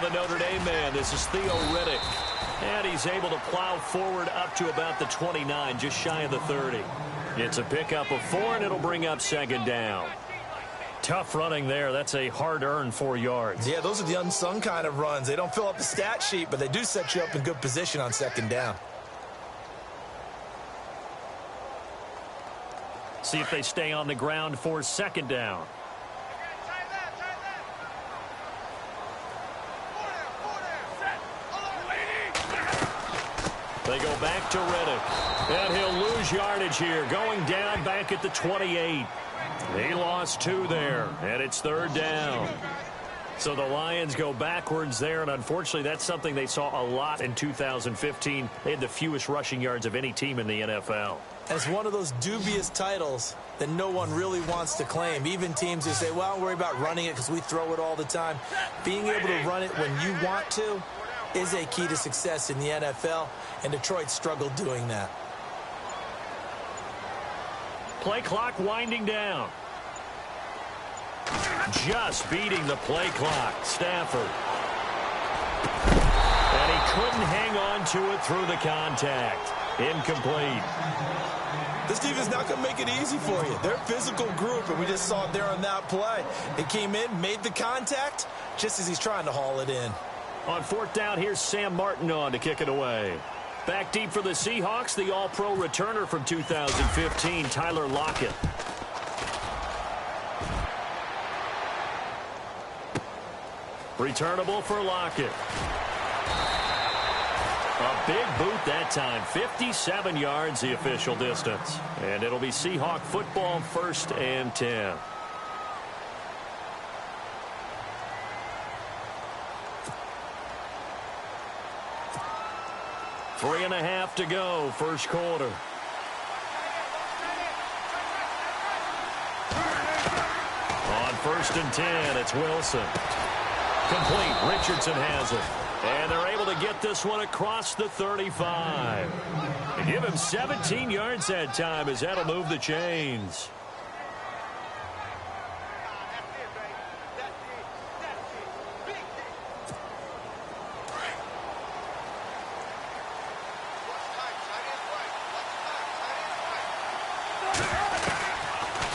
the Notre Dame man. This is Theo Riddick. And he's able to plow forward up to about the 29, just shy of the 30. It's a pickup of 4, and it'll bring up second down. Tough running there. That's a hard-earned 4 yards. Yeah, those are the unsung kind of runs. They don't fill up the stat sheet, but they do set you up in good position on second down. See if they stay on the ground for second down. They go back to Riddick. And he'll lose yardage here. Going down back at the 28. He lost 2 there. And it's third down. So the Lions go backwards there. And unfortunately, that's something they saw a lot in 2015. They had the fewest rushing yards of any team in the NFL. And it's one of those dubious titles that no one really wants to claim. Even teams who say, well, don't worry about running it because we throw it all the time. Being able to run it when you want to is a key to success in the NFL, and Detroit struggled doing that. Play clock winding down. Just beating the play clock. Stafford. And he couldn't hang on to it through the contact. Incomplete. This defense is not going to make it easy for you. They're a physical group, and we just saw it there on that play. They came in, made the contact, just as he's trying to haul it in. On fourth down, here's Sam Martin on to kick it away. Back deep for the Seahawks, the all-pro returner from 2015, Tyler Lockett. Returnable for Lockett. A big boot that time. 57 yards the official distance. And it'll be Seahawk football, 1st and 10. Three and a half to go, first quarter. On 1st and 10, it's Wilson. Complete. Richardson has it. And they're able to get this one across the 35. They give him 17 yards that time as that'll move the chains.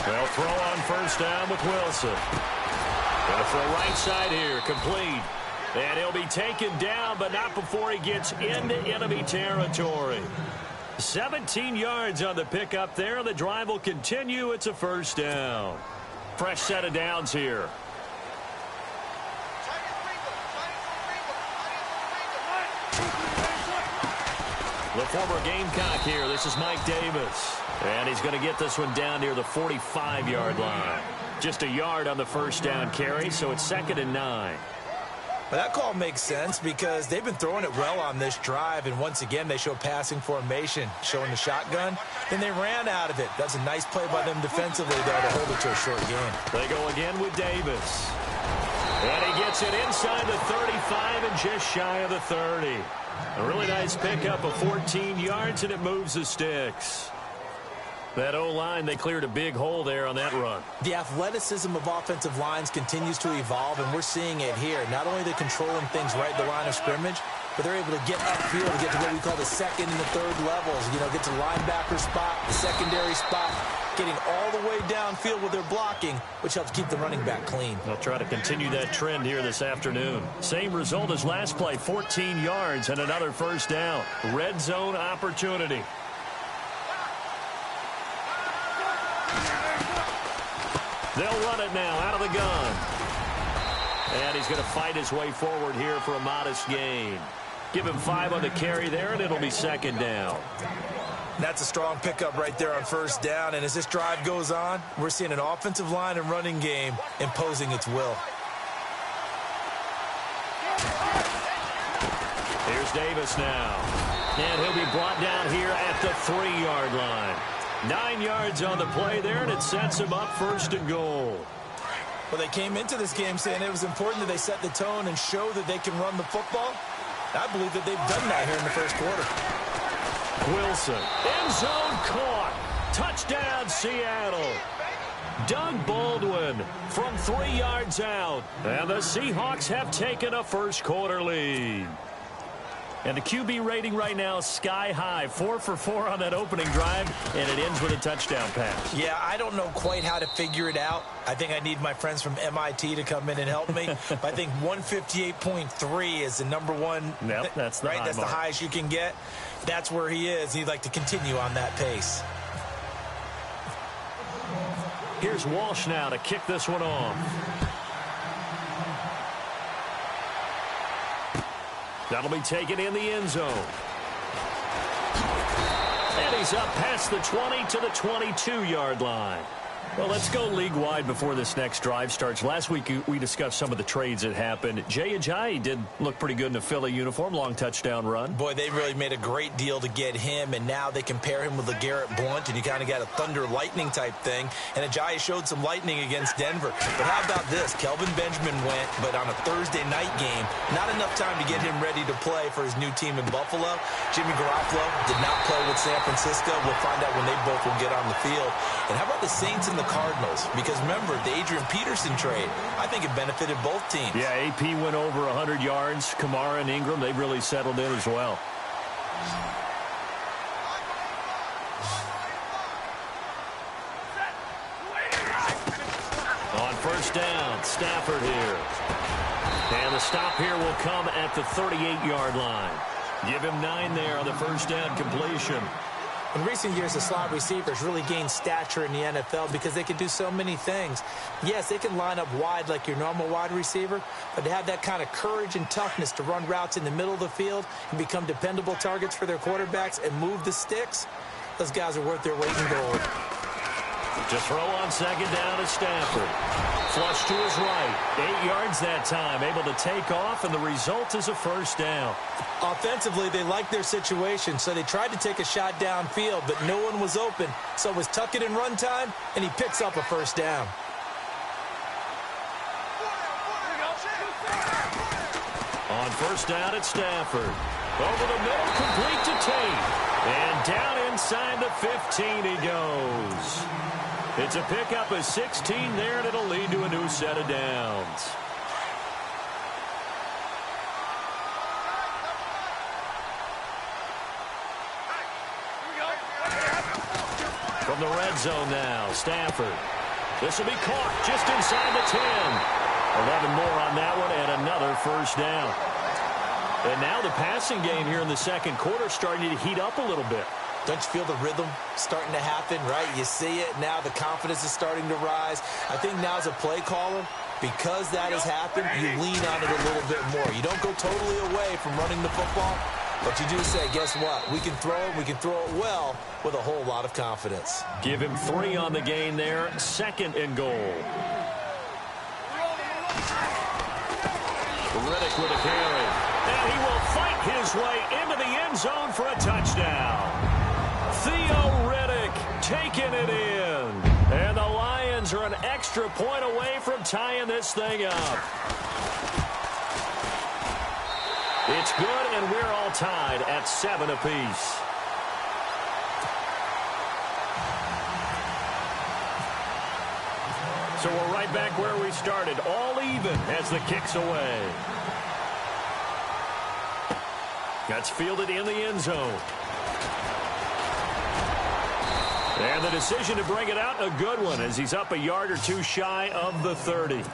They'll throw on 1st down with Wilson. Gonna throw right side here, complete. And he'll be taken down, but not before he gets into enemy territory. 17 yards on the pickup there. The drive will continue. It's a 1st down. Fresh set of downs here. The former Gamecock here. This is Mike Davis. And he's going to get this one down near the 45-yard line. Just a yard on the 1st down carry, so it's 2nd and 9. Well, that call makes sense because they've been throwing it well on this drive, and once again they show passing formation, showing the shotgun. Then they ran out of it. That's a nice play by them defensively, though, to hold it to a short game. They go again with Davis. And he gets it inside the 35 and just shy of the 30. A really nice pickup of 14 yards, and it moves the sticks. That O-line, they cleared a big hole there on that run. The athleticism of offensive lines continues to evolve, and we're seeing it here. Not only are they controlling things right at the line of scrimmage, but they're able to get upfield to get to what we call the 2nd and the 3rd levels. You know, get to the linebacker spot, the secondary spot, getting all the way downfield with their blocking, which helps keep the running back clean. They'll try to continue that trend here this afternoon. Same result as last play, 14 yards and another 1st down. Red zone opportunity. They'll run it now out of the gun. And he's going to fight his way forward here for a modest gain. Give him 5 on the carry there, and it'll be 2nd down. That's a strong pickup right there on 1st down. And as this drive goes on, we're seeing an offensive line and running game imposing its will. Here's Davis now. And he'll be brought down here at the 3-yard line. 9 yards on the play there, and it sets him up 1st and goal. Well, they came into this game saying it was important that they set the tone and show that they can run the football. I believe that they've done that here in the 1st quarter. Wilson, end zone caught. Touchdown, Seattle. Doug Baldwin from 3 yards out. And the Seahawks have taken a first-quarter lead. And the QB rating right now is sky high. 4 for 4 on that opening drive, and it ends with a touchdown pass. Yeah, I don't know quite how to figure it out. I think I need my friends from MIT to come in and help me. But I think 158.3 is the number one. Yep, that's the right. That's the highest you can get. That's where he is. He'd like to continue on that pace. Here's Walsh now to kick this one off. That'll be taken in the end zone. And he's up past the 20 to the 22-yard line. Well, let's go league-wide before this next drive starts. Last week, we discussed some of the trades that happened. Jay Ajayi did look pretty good in a Philly uniform, long touchdown run. Boy, they really made a great deal to get him, and now they compare him with LeGarrette Blount, and you kind of got a thunder-lightning type thing. And Ajayi showed some lightning against Denver. But how about this? Kelvin Benjamin went, but on a Thursday night game, not enough time to get him ready to play for his new team in Buffalo. Jimmy Garoppolo did not play with San Francisco. We'll find out when they both will get on the field. And how about the Saints and the Cardinals? Because remember, the Adrian Peterson trade, I think it benefited both teams. Yeah, AP went over 100 yards. Kamara and Ingram, they've really settled in as well. On first down, Stafford here. And the stop here will come at the 38-yard line. Give him 9 there on the first down completion. In recent years, the slot receivers really gained stature in the NFL because they can do so many things. Yes, they can line up wide like your normal wide receiver, but to have that kind of courage and toughness to run routes in the middle of the field and become dependable targets for their quarterbacks and move the sticks, those guys are worth their weight in gold. To throw on second down is Stafford. Flush to his right. 8 yards that time. Able to take off, and the result is a first down. Offensively, they liked their situation, so they tried to take a shot downfield, but no one was open. So it was tuck it in run time, and he picks up a first down. On first down at Stafford. Over the middle, complete to Tate. And down inside the 15 he goes. It's a pickup of 16 there, and it'll lead to a new set of downs. From the red zone now, Stafford. This will be caught just inside the 10. 11 more on that one, and another first down. And now the passing game here in the second quarter starting to heat up a little bit. Don't you feel the rhythm starting to happen, right? You see it now. The confidence is starting to rise. I think now as a play caller, because that has happened, you lean on it a little bit more. You don't go totally away from running the football, but you do say, guess what? We can throw it. We can throw it well with a whole lot of confidence. Give him 3 on the gain there. Second and goal. Riddick with a carry. And he will fight his way into the end zone for a touchdown. Theo Riddick taking it in. And the Lions are an extra point away from tying this thing up. It's good, and we're all tied at 7 apiece. So we're right back where we started, all even as the kick's away. That's fielded in the end zone. And the decision to bring it out, a good one, as he's up a yard or two shy of the 30.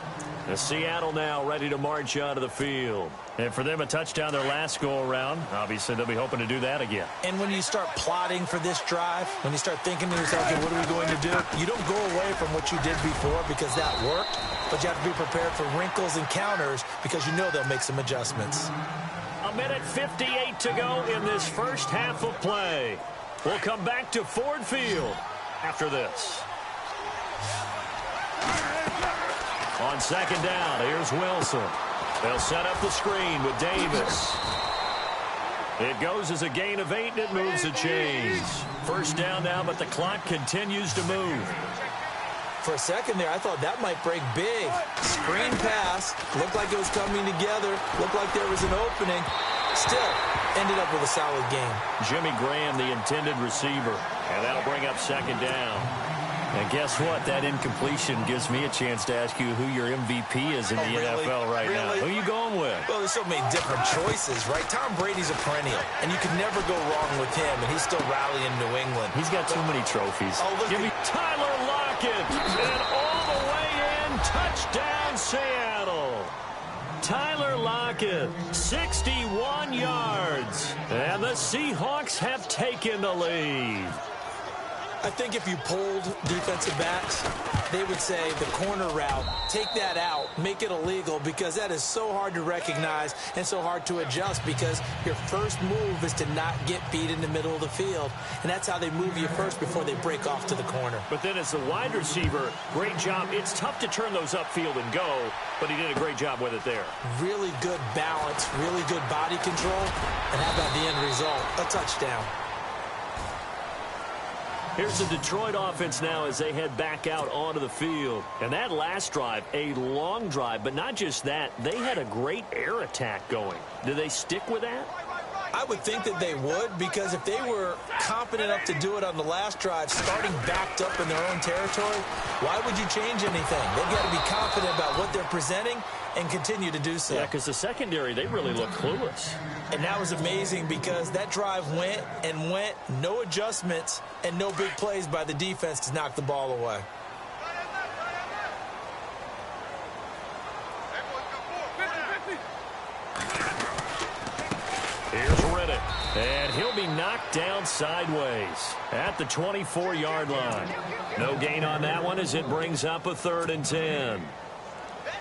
Seattle now ready to march onto the field. And for them, a touchdown their last go-around. Obviously, they'll be hoping to do that again. And when you start plotting for this drive, when you start thinking to yourself, okay, what are we going to do? You don't go away from what you did before because that worked, but you have to be prepared for wrinkles and counters because you know they'll make some adjustments. A minute 58 to go in this first half of play. We'll come back to Ford Field after this. On second down, here's Wilson. They'll set up the screen with Davis. It goes as a gain of 8, and it moves the chains. First down now, but the clock continues to move. For a second there, I thought that might break big. Screen pass. Looked like it was coming together. Looked like there was an opening. Still, ended up with a solid game. Jimmy Graham, the intended receiver. And that'll bring up second down. And guess what? That incompletion gives me a chance to ask you who your MVP is in the NFL right now. Who are you going with? Well, there's so many different choices, right? Tom Brady's a perennial, and you can never go wrong with him, and he's still rallying New England. He's got too many trophies. Give me Tyler Lockett, and all the way in, touchdown Seattle. Tyler Lockett, 61 yards, and the Seahawks have taken the lead. I think if you polled defensive backs, they would say the corner route, take that out, make it illegal, because that is so hard to recognize and so hard to adjust, because your first move is to not get beat in the middle of the field, and that's how they move you first before they break off to the corner. But then as the wide receiver, great job. It's tough to turn those upfield and go, but he did a great job with it there. Really good balance, really good body control, and how about the end result? A touchdown. Here's the Detroit offense now as they head back out onto the field. And that last drive, a long drive, but not just that, they had a great air attack going. Do they stick with that? I would think that they would, because if they were confident enough to do it on the last drive, starting backed up in their own territory, why would you change anything? They've got to be confident about what they're presenting and continue to do so. Yeah, because the secondary, they really look clueless. And that was amazing, because that drive went and went, no adjustments, and no big plays by the defense to knock the ball away. Here's Riddick, and he'll be knocked down sideways at the 24-yard line. No gain on that one as it brings up a 3rd and 10.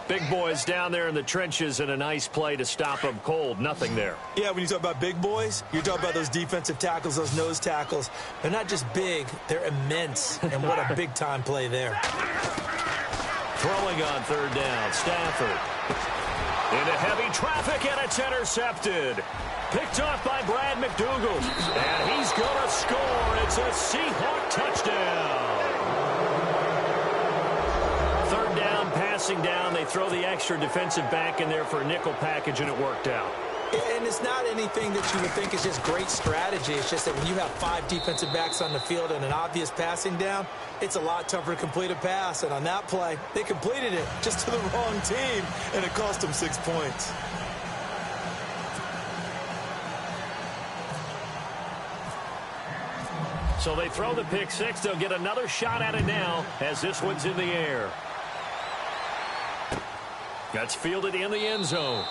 Big boys down there in the trenches, and a nice play to stop them cold. Nothing there. Yeah, when you talk about big boys, you're talking about those defensive tackles, those nose tackles. They're not just big, they're immense, and what a big-time play there. Throwing on 3rd down, Stafford. Into heavy traffic, and it's intercepted. Picked off by Brad McDougald, and he's going to score. It's a Seahawk touchdown. 3rd down, passing down. They throw the extra defensive back in there for a nickel package, and it worked out. And it's not anything that you would think is just great strategy. It's just that when you have 5 defensive backs on the field and an obvious passing down, it's a lot tougher to complete a pass. And on that play, they completed it just to the wrong team, and it cost them 6 points. So they throw the pick 6. They'll get another shot at it now as this one's in the air. That's fielded in the end zone.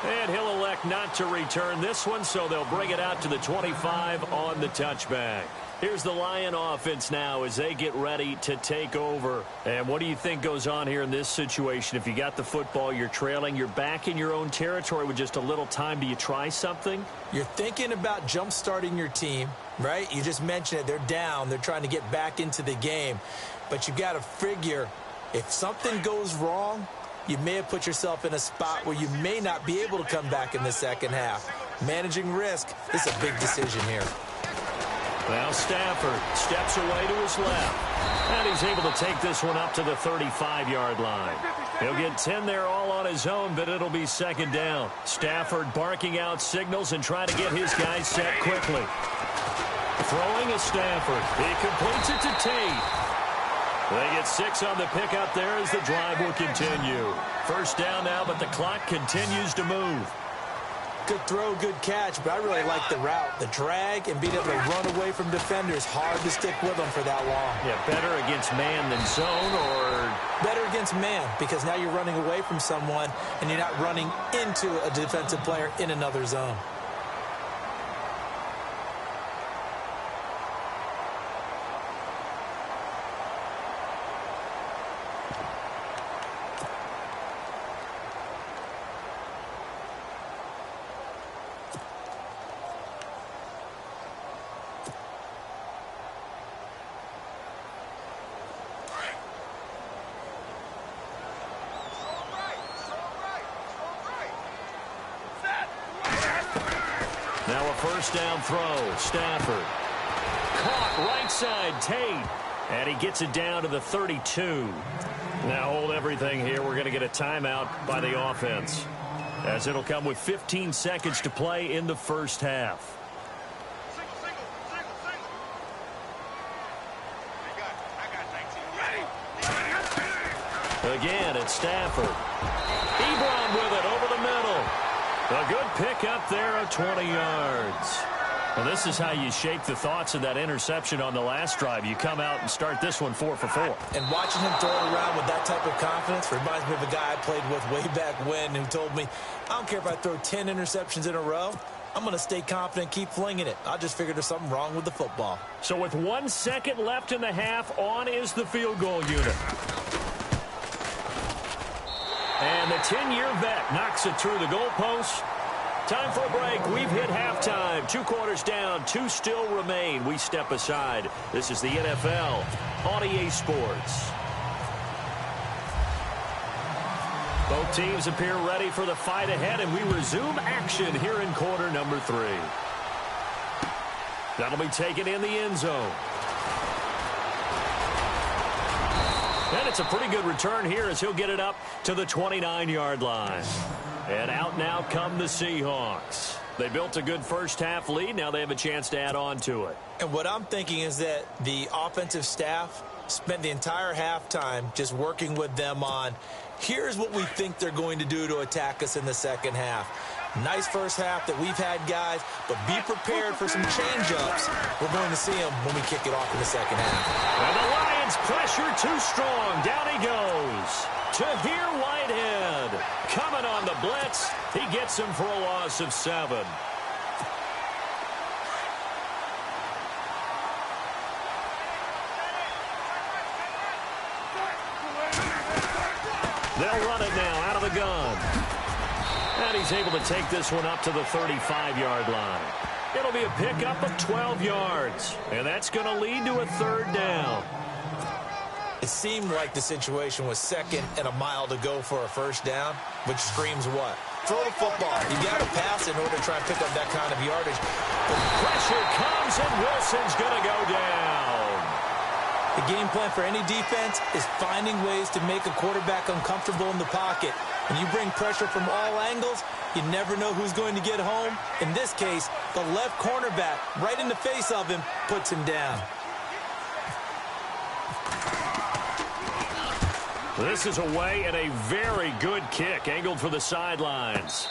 And he'll elect not to return this one, so they'll bring it out to the 25 on the touchback. Here's the Lion offense now as they get ready to take over. And what do you think goes on here in this situation? If you got the football, you're trailing, you're back in your own territory with just a little time. Do you try something? You're thinking about jump-starting your team, right? You just mentioned it. They're down. They're trying to get back into the game. But you got to figure, if something goes wrong, you may have put yourself in a spot where you may not be able to come back in the second half. Managing risk is a big decision here. Now Stafford steps away to his left. And he's able to take this one up to the 35-yard line. He'll get 10 there all on his own, but it'll be 2nd down. Stafford barking out signals and trying to get his guys set quickly. Throwing is Stafford. He completes it to Tate. They get 6 on the pickup there as the drive will continue. 1st down now, but the clock continues to move. Good throw, good catch, but I really like the route. The drag and being able to run away from defenders. Hard to stick with them for that long. Yeah, better against man than zone, or? Better against man, because now you're running away from someone and you're not running into a defensive player in another zone. Now a 1st down throw. Stafford. Caught right side, Tate. And he gets it down to the 32. Now hold everything here. We're going to get a timeout by the offense, as it'll come with 15 seconds to play in the 1st half. Again, it's Stafford. Ebron with it over the middle. A good pickup there of 20 yards. Well, this is how you shake the thoughts of that interception on the last drive. You come out and start this one 4 for 4. And watching him throw it around with that type of confidence reminds me of a guy I played with way back when who told me, I don't care if I throw 10 interceptions in a row. I'm going to stay confident, keep flinging it. I just figured there's something wrong with the football. So with 1 second left in the half, on is the field goal unit. And the 10-year vet knocks it through the goalpost. Time for a break. We've hit halftime. 2 quarters down. 2 still remain. We step aside. This is the NFL on EA Sports. Both teams appear ready for the fight ahead, and we resume action here in quarter number 3. That'll be taken in the end zone. And it's a pretty good return here as he'll get it up to the 29-yard line. And out now come the Seahawks. They built a good first-half lead. Now they have a chance to add on to it. And what I'm thinking is that the offensive staff spent the entire halftime just working with them on, here's what we think they're going to do to attack us in the second half. Nice first half that we've had, guys, but be prepared for some change-ups. We're going to see them when we kick it off in the second half. And the Lions pressure too strong. Down he goes. Tahir Whitehead coming on the blitz. He gets him for a loss of 7. They'll run it now out of the gun. And he's able to take this one up to the 35-yard line. It'll be a pickup of 12 yards. And that's going to lead to a 3rd down. It seemed like the situation was 2nd and a mile to go for a first down, which screams what? Throw the football. You got to pass in order to try and pick up that kind of yardage. The pressure comes, and Wilson's going to go down. The game plan for any defense is finding ways to make a quarterback uncomfortable in the pocket. When you bring pressure from all angles, you never know who's going to get home. In this case, the left cornerback, right in the face of him, puts him down. This is away and a very good kick, angled for the sidelines.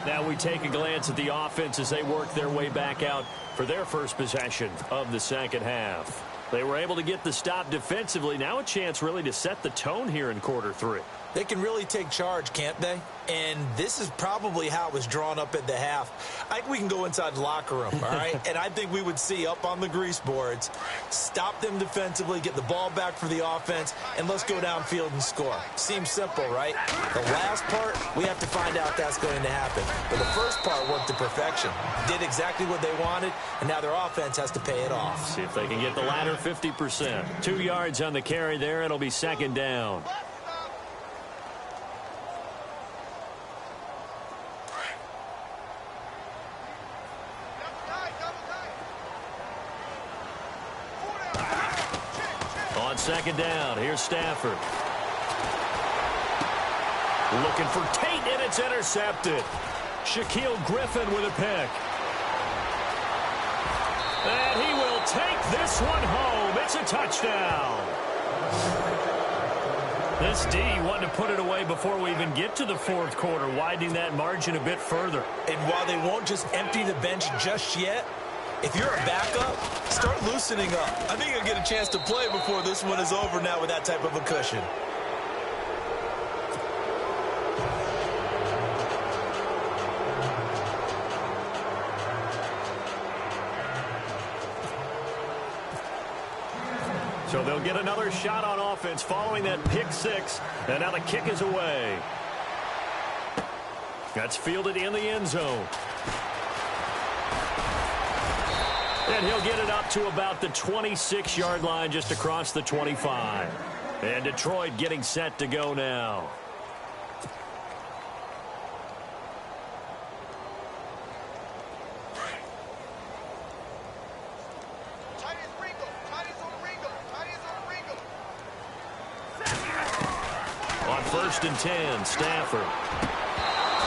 Now we take a glance at the offense as they work their way back out for their first possession of the second half. They were able to get the stop defensively. Now a chance really to set the tone here in quarter 3. They can really take charge, can't they? And this is probably how it was drawn up at the half. I think we can go inside the locker room, all right? And I think we would see up on the grease boards, stop them defensively, get the ball back for the offense, and let's go downfield and score. Seems simple, right? The last part, we have to find out that's going to happen. But the first part worked to perfection. Did exactly what they wanted, and now their offense has to pay it off. See if they can get the latter 50%. 2 yards on the carry there. It'll be 2nd down. On 2nd down, here's Stafford. Looking for Tate, and it's intercepted. Shaquille Griffin with a pick. And he will take this one home. It's a touchdown. This D wanted to put it away before we even get to the 4th quarter, widening that margin a bit further. And while they won't just empty the bench just yet, if you're a backup, start loosening up. I think you'll get a chance to play before this one is over now with that type of a cushion. So they'll get another shot on offense following that pick 6. And now the kick is away. That's fielded in the end zone. And he'll get it up to about the 26-yard line, just across the 25. And Detroit getting set to go now. On 1st and 10, Stafford.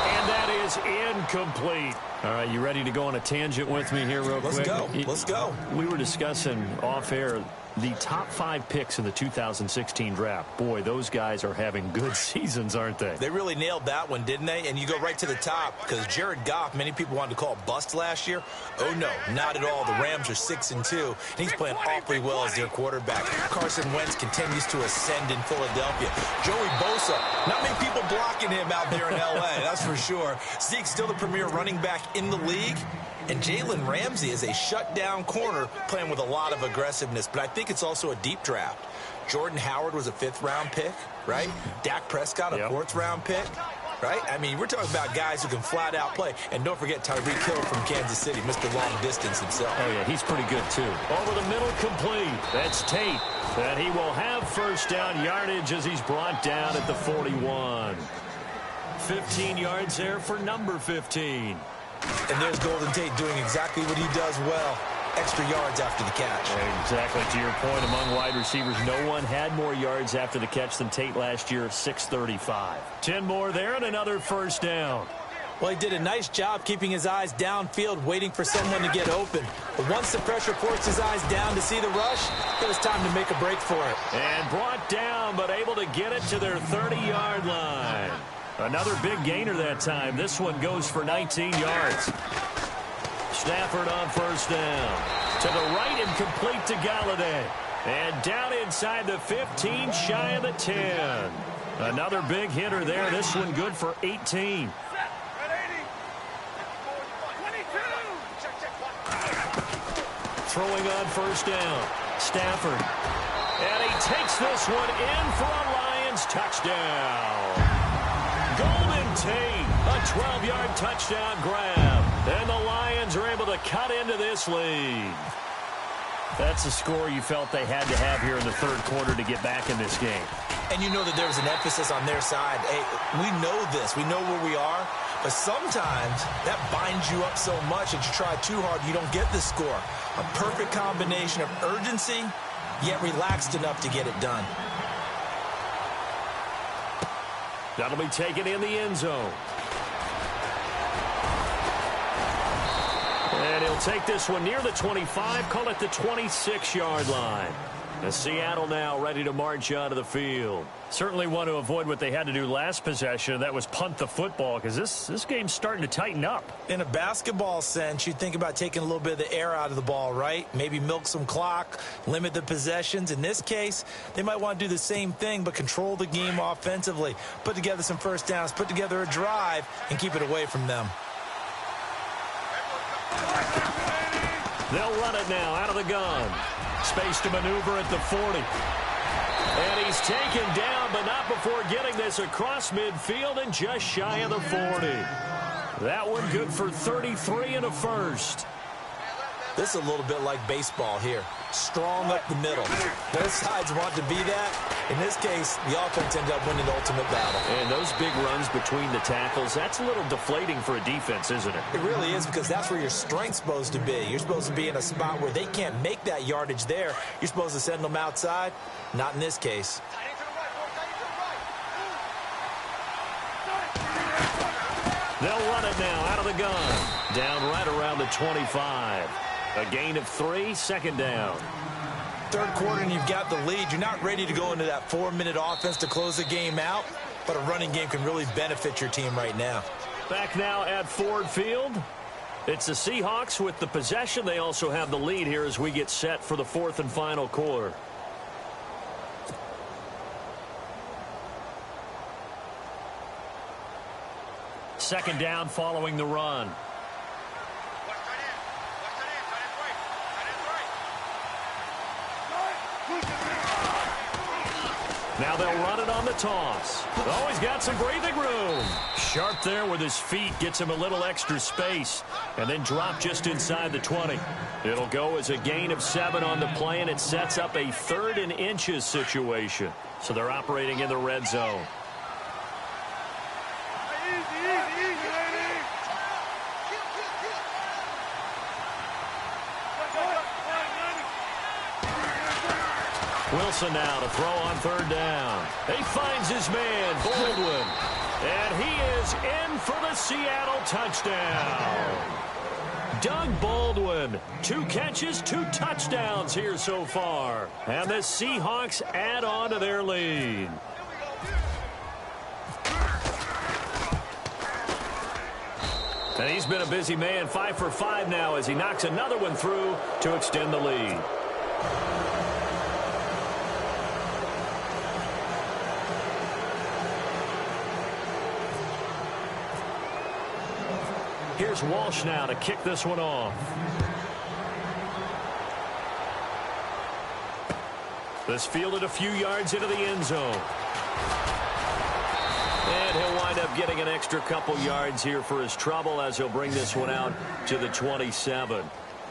And that is incomplete. All right, you ready to go on a tangent with me here real quick? Let's go. We were discussing off air the top 5 picks in the 2016 draft. Boy, those guys are having good seasons, aren't they? They really nailed that one, didn't they? And you go right to the top, because Jared Goff, many people wanted to call bust last year. Oh, no, not at all. The Rams are 6-2, and he's playing awfully well as their quarterback. Carson Wentz continues to ascend in Philadelphia. Joey Bosa, not many people blocking him out there in L.A., that's for sure. Zeke's still the premier running back in the league. And Jalen Ramsey is a shutdown corner playing with a lot of aggressiveness. But I think it's also a deep draft. Jordan Howard was a 5th-round pick, right? Dak Prescott, a 4th-round pick, right? I mean, we're talking about guys who can flat-out play. And don't forget Tyreek Hill from Kansas City, Mr. Long Distance himself. Oh, yeah, he's pretty good, too. Over the middle, complete. That's Tate. And he will have first down yardage as he's brought down at the 41. 15 yards there for number 15. And there's Golden Tate doing exactly what he does well. Extra yards after the catch. Exactly. To your point, among wide receivers, no one had more yards after the catch than Tate last year, 635. 10 more there and another first down. Well, he did a nice job keeping his eyes downfield, waiting for someone to get open. But once the pressure forced his eyes down to see the rush, it was time to make a break for it. And brought down, but able to get it to their 30-yard line. Another big gainer that time. This one goes for 19 yards. Stafford on first down. To the right and complete to Galladay. And down inside the 15, shy of the 10. Another big hitter there. This one good for 18. Throwing on first down. Stafford. And he takes this one in for a Lions touchdown. Golden Tate, a 12-yard touchdown grab. And the Lions are able to cut into this lead. That's a score you felt they had to have here in the third quarter to get back in this game. And you know that there was an emphasis on their side. Hey, we know this. We know where we are. But sometimes that binds you up so much that you try too hard, you don't get the score. A perfect combination of urgency, yet relaxed enough to get it done. That'll be taken in the end zone. And he'll take this one near the 25, call it the 26-yard line. And Seattle now ready to march onto the field. Certainly want to avoid what they had to do last possession, that was punt the football, because this game's starting to tighten up. In a basketball sense, you think about taking a little bit of the air out of the ball, right? Maybe milk some clock, limit the possessions. In this case, they might want to do the same thing, but control the game offensively. Put together some first downs, put together a drive, and keep it away from them. They'll run it now out of the gun. Space to maneuver at the 40. And he's taken down, but not before getting this across midfield and just shy of the 40. That one good for 33 and a first. This is a little bit like baseball here. Strong up the middle. Both sides want to be that. In this case, the offense ended up winning the ultimate battle. And those big runs between the tackles, that's a little deflating for a defense, isn't it? It really is, because that's where your strength's supposed to be. You're supposed to be in a spot where they can't make that yardage there. You're supposed to send them outside. Not in this case. They'll run it now out of the gun. Down right around the 25. A gain of 3, second down. Third quarter and you've got the lead. You're not ready to go into that 4-minute offense to close the game out, but a running game can really benefit your team right now. Back now at Ford Field. It's the Seahawks with the possession. They also have the lead here as we get set for the fourth and final quarter. Second down following the run. Now they'll run it on the toss. Oh, he's got some breathing room. Sharp there with his feet. Gets him a little extra space. And then drop just inside the 20. It'll go as a gain of 7 on the play, and it sets up a 3rd and inches situation. So they're operating in the red zone. Wilson now to throw on third down. He finds his man, Baldwin. And he is in for the Seattle touchdown. Doug Baldwin. 2 catches, 2 touchdowns here so far. And the Seahawks add on to their lead. And he's been a busy man, 5 for 5 now as he knocks another one through to extend the lead. Here's Walsh now to kick this one off. This fielded a few yards into the end zone. And he'll wind up getting an extra couple yards here for his trouble as he'll bring this one out to the 27.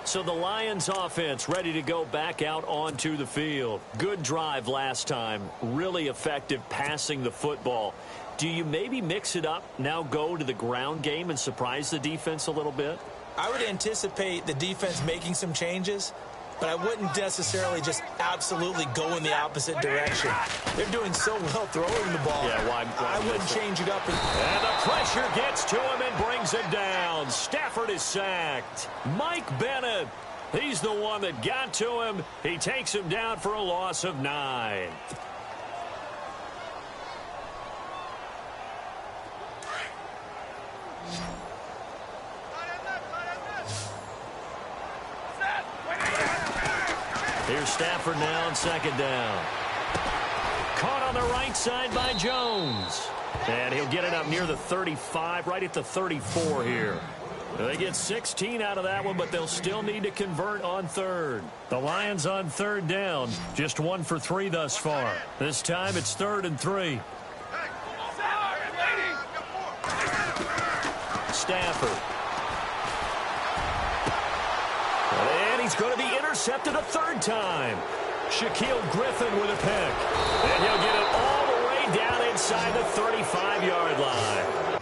So the Lions offense ready to go back out onto the field. Good drive last time. Really effective passing the football. Do you maybe mix it up, now go to the ground game and surprise the defense a little bit? I would anticipate the defense making some changes, but I wouldn't necessarily just absolutely go in the opposite direction. They're doing so well throwing the ball. Yeah, why I wouldn't change it up. And the pressure gets to him and brings him down. Stafford is sacked. Mike Bennett, he's the one that got to him. He takes him down for a loss of 9. Here's Stafford now on 2nd down. Caught on the right side by Jones. And he'll get it up near the 35, right at the 34 here. They get 16 out of that one, but they'll still need to convert on 3rd. The Lions on 3rd down, just 1 for 3 thus far. This time it's 3rd and 3. Stafford. And he's going to be intercepted a 3rd time. Shaquille Griffin with a pick. And he'll get it all the way down inside the 35-yard line.